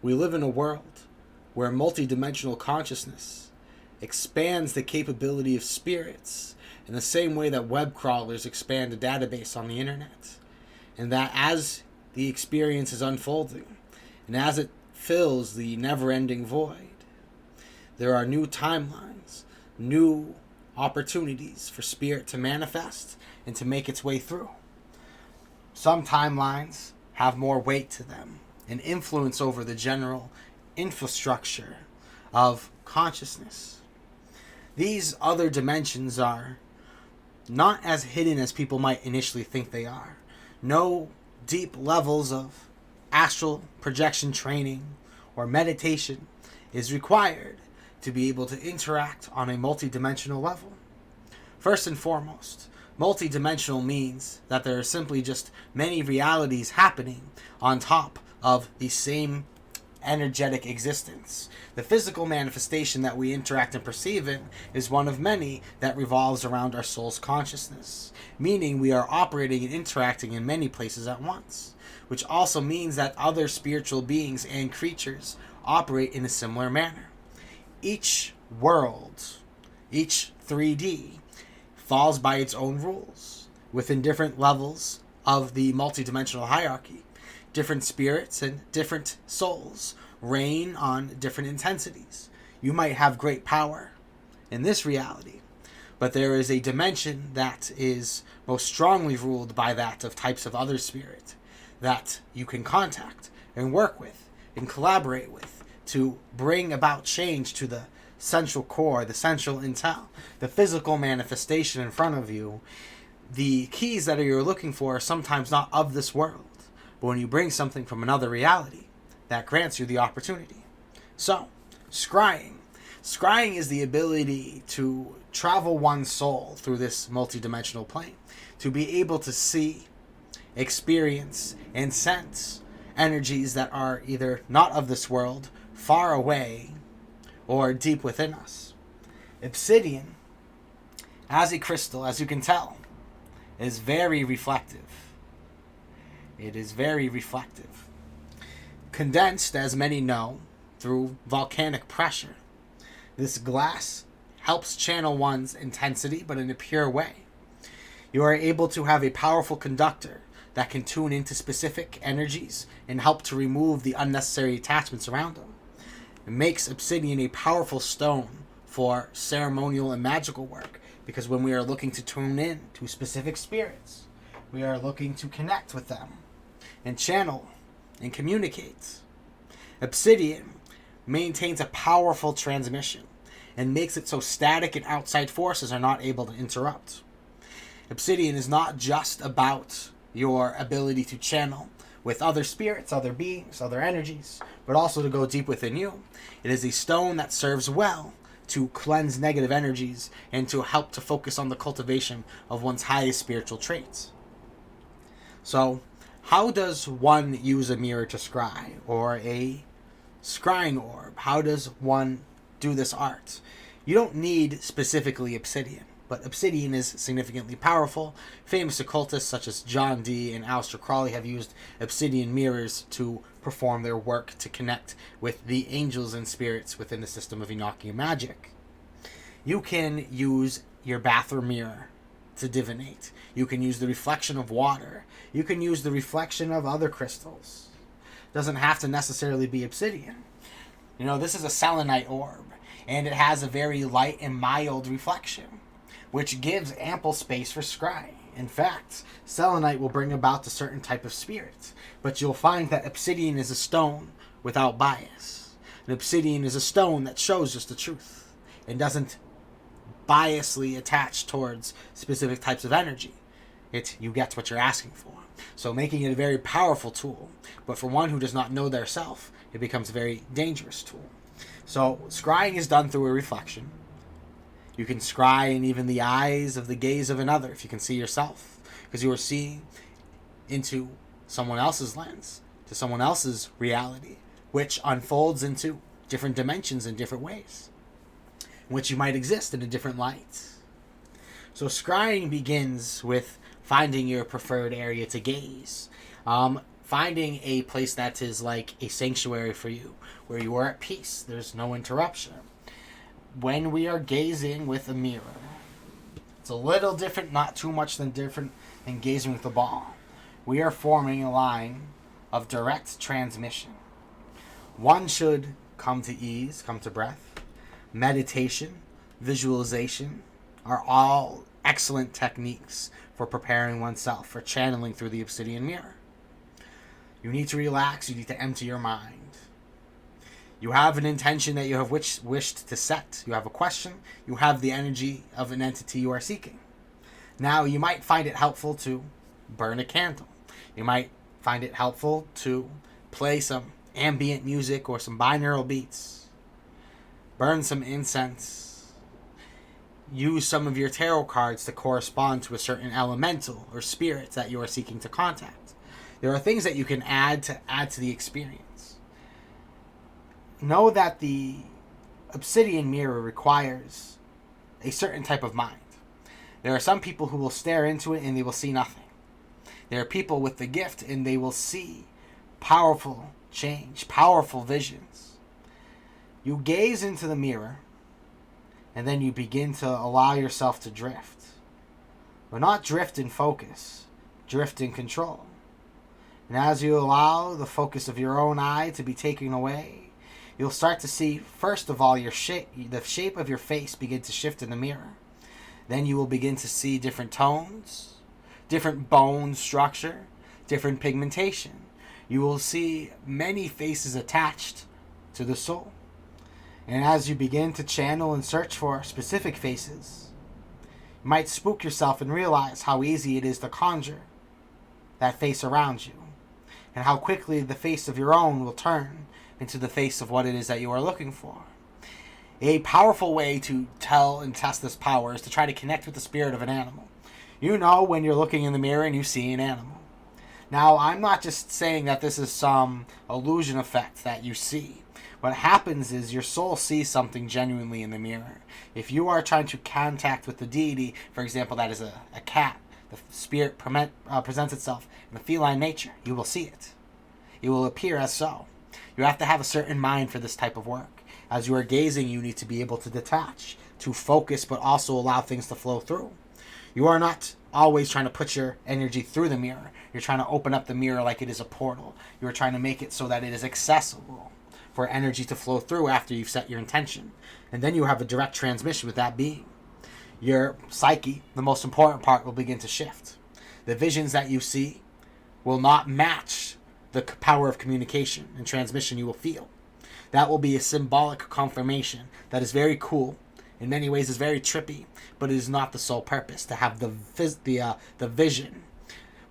We live in a world where multidimensional consciousness expands the capability of spirits in the same way that web crawlers expand a database on the internet. And that as the experience is unfolding, and as it fills the never-ending void, there are new timelines, new opportunities for spirit to manifest and to make its way through. Some timelines have more weight to them and influence over the general infrastructure of consciousness. These other dimensions are not as hidden as people might initially think they are. No deep levels of astral projection training or meditation is required to be able to interact on a multidimensional level. First and foremost, multidimensional means that there are simply just many realities happening on top of the same energetic existence. The physical manifestation that we interact and perceive in is one of many that revolves around our soul's consciousness, meaning we are operating and interacting in many places at once, which also means that other spiritual beings and creatures operate in a similar manner. Each world, each 3D, falls by its own rules within different levels of the multidimensional hierarchy. Different spirits and different souls reign on different intensities. You might have great power in this reality, but there is a dimension that is most strongly ruled by that of types of other spirit that you can contact and work with and collaborate with to bring about change to the central core, the central intel, the physical manifestation in front of you. The keys that you're looking for are sometimes not of this world, but when you bring something from another reality, that grants you the opportunity. So, scrying. Scrying is the ability to travel one's soul through this multidimensional plane, to be able to see, experience, and sense energies that are either not of this world, far away, or deep within us. Obsidian, as a crystal, as you can tell, is very reflective. It is very reflective. Condensed, as many know, through volcanic pressure. This glass helps channel one's intensity, but in a pure way. You are able to have a powerful conductor that can tune into specific energies and help to remove the unnecessary attachments around them. It makes obsidian a powerful stone for ceremonial and magical work, because when we are looking to tune in to specific spirits, we are looking to connect with them and channel and communicate. Obsidian maintains a powerful transmission and makes it so static and outside forces are not able to interrupt. Obsidian is not just about your ability to channel with other spirits, other beings, other energies, but also to go deep within you. It is a stone that serves well to cleanse negative energies and to help to focus on the cultivation of one's highest spiritual traits. So, how does one use a mirror to scry, or a scrying orb? How does one do this art? You don't need specifically obsidian, but obsidian is significantly powerful. Famous occultists such as John Dee and Aleister Crowley have used obsidian mirrors to perform their work to connect with the angels and spirits within the system of Enochian magic. You can use your bathroom mirror to divinate. You can use the reflection of water. You can use the reflection of other crystals. It doesn't have to necessarily be obsidian. You know, this is a selenite orb, and it has a very light and mild reflection, which gives ample space for scrying. In fact, selenite will bring about a certain type of spirit, but you'll find that obsidian is a stone without bias. An obsidian is a stone that shows just the truth and doesn't biasly attach towards specific types of energy. You get what you're asking for. So making it a very powerful tool, but for one who does not know their self, it becomes a very dangerous tool. So scrying is done through a reflection. You can scry in even the eyes of the gaze of another if you can see yourself, because you are seeing into someone else's lens, to someone else's reality, which unfolds into different dimensions in different ways, in which you might exist in a different light. So scrying begins with finding your preferred area to gaze. finding a place that is like a sanctuary for you, where you are at peace, there's no interruption. When we are gazing with a mirror, it's a little different, not too much different than gazing with a ball. We are forming a line of direct transmission. One should come to ease, come to breath. Meditation, visualization are all excellent techniques for preparing oneself for channeling through the Obsidian mirror. You need to relax, you need to empty your mind. You have an intention that you have wished to set. You have a question. You have the energy of an entity you are seeking. Now, you might find it helpful to burn a candle. You might find it helpful to play some ambient music or some binaural beats. Burn some incense. Use some of your tarot cards to correspond to a certain elemental or spirit that you are seeking to contact. There are things that you can add to the experience. Know that the Obsidian mirror requires a certain type of mind. There are some people who will stare into it and they will see nothing. There are people with the gift and they will see powerful change, powerful visions. You gaze into the mirror and then you begin to allow yourself to drift. But not drift in focus, drift in control. And as you allow the focus of your own eye to be taken away, you'll start to see, first of all, the shape of your face begin to shift in the mirror. Then you will begin to see different tones, different bone structure, different pigmentation. You will see many faces attached to the soul. And as you begin to channel and search for specific faces, you might spook yourself and realize how easy it is to conjure that face around you, and how quickly the face of your own will turn into the face of what it is that you are looking for. A powerful way to tell and test this power is to try to connect with the spirit of an animal. You know when you're looking in the mirror and you see an animal. Now, I'm not just saying that this is some illusion effect that you see. What happens is your soul sees something genuinely in the mirror. If you are trying to contact with the deity, for example, that is a cat, the spirit presents itself in the feline nature, you will see it. It will appear as so. You have to have a certain mind for this type of work. As you are gazing, you need to be able to detach, to focus, but also allow things to flow through. You are not always trying to put your energy through the mirror. You're trying to open up the mirror like it is a portal. You are trying to make it so that it is accessible for energy to flow through after you've set your intention. And then you have a direct transmission with that being. Your psyche, the most important part, will begin to shift. The visions that you see will not match the power of communication and transmission you will feel. That will be a symbolic confirmation that is very cool, in many ways is very trippy, but it is not the sole purpose to have the vision.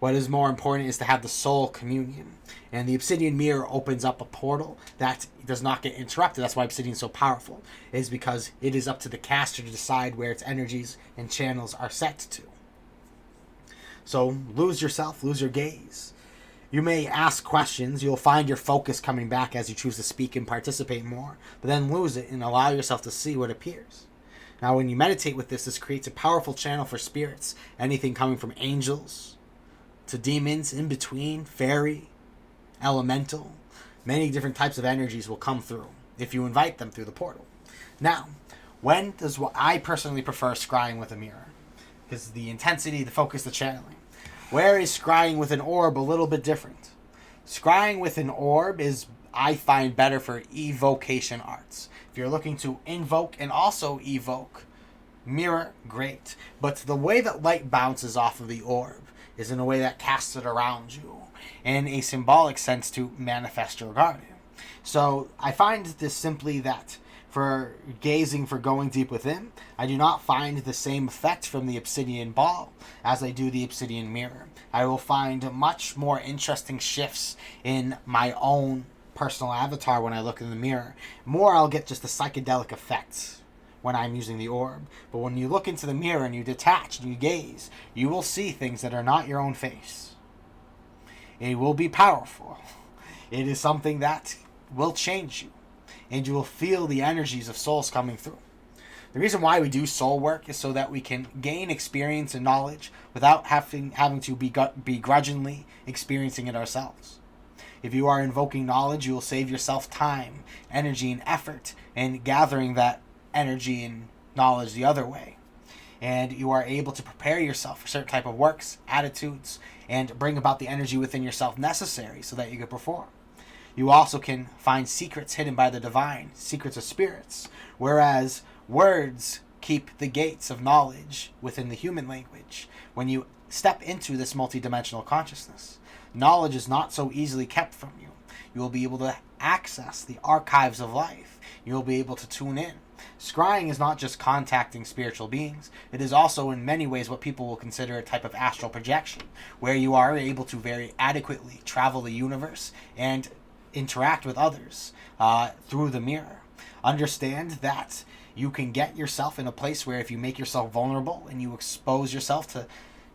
What is more important is to have the soul communion. And the Obsidian mirror opens up a portal that does not get interrupted. That's why Obsidian is so powerful, is because it is up to the caster to decide where its energies and channels are set to. So lose yourself, lose your gaze. You may ask questions. You'll find your focus coming back as you choose to speak and participate more, but then lose it and allow yourself to see what appears. Now, when you meditate with this creates a powerful channel for spirits, anything coming from angels to demons, in between, fairy, elemental. Many different types of energies will come through if you invite them through the portal. Now, when does what I personally prefer scrying with a mirror? Because the intensity, the focus, the channeling. Where is scrying with an orb a little bit different? Scrying with an orb is, I find, better for evocation arts. If you're looking to invoke and also evoke, mirror, great. But the way that light bounces off of the orb is in a way that casts it around you, in a symbolic sense to manifest your guardian. So I find this simply that for gazing, for going deep within, I do not find the same effect from the Obsidian ball as I do the Obsidian mirror. I will find much more interesting shifts in my own personal avatar when I look in the mirror. More, I'll get just the psychedelic effects when I'm using the orb. But when you look into the mirror and you detach and you gaze, you will see things that are not your own face. It will be powerful. It is something that will change you. And you will feel the energies of souls coming through. The reason why we do soul work is so that we can gain experience and knowledge without having to begrudgingly experiencing it ourselves. If you are invoking knowledge, you will save yourself time, energy, and effort in gathering that energy and knowledge the other way. And you are able to prepare yourself for certain type of works, attitudes, and bring about the energy within yourself necessary so that you can perform. You also can find secrets hidden by the divine, secrets of spirits, whereas words keep the gates of knowledge within the human language. When you step into this multidimensional consciousness, knowledge is not so easily kept from you. You will be able to access the archives of life. You will be able to tune in. Scrying is not just contacting spiritual beings. It is also in many ways what people will consider a type of astral projection, where you are able to very adequately travel the universe and interact with others through the mirror. Understand that you can get yourself in a place where if you make yourself vulnerable and you expose yourself to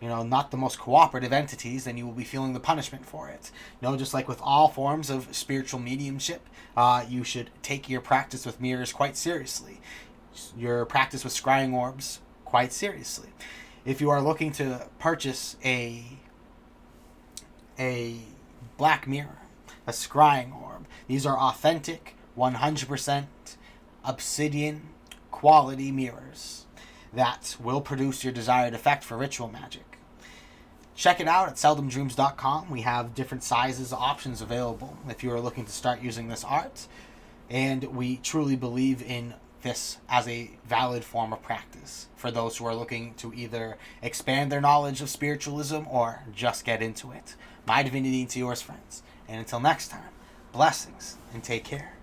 not the most cooperative entities, then you will be feeling the punishment for it. Just like with all forms of spiritual mediumship, you should take your practice with mirrors quite seriously. Your practice with scrying orbs quite seriously. If you are looking to purchase a black mirror, a scrying orb, these are authentic, 100% Obsidian quality mirrors that will produce your desired effect for ritual magic. Check it out at seldomdreams.com. We have different sizes options available if you are looking to start using this art. And we truly believe in this as a valid form of practice for those who are looking to either expand their knowledge of spiritualism or just get into it. My divinity to yours, friends. And until next time, blessings and take care.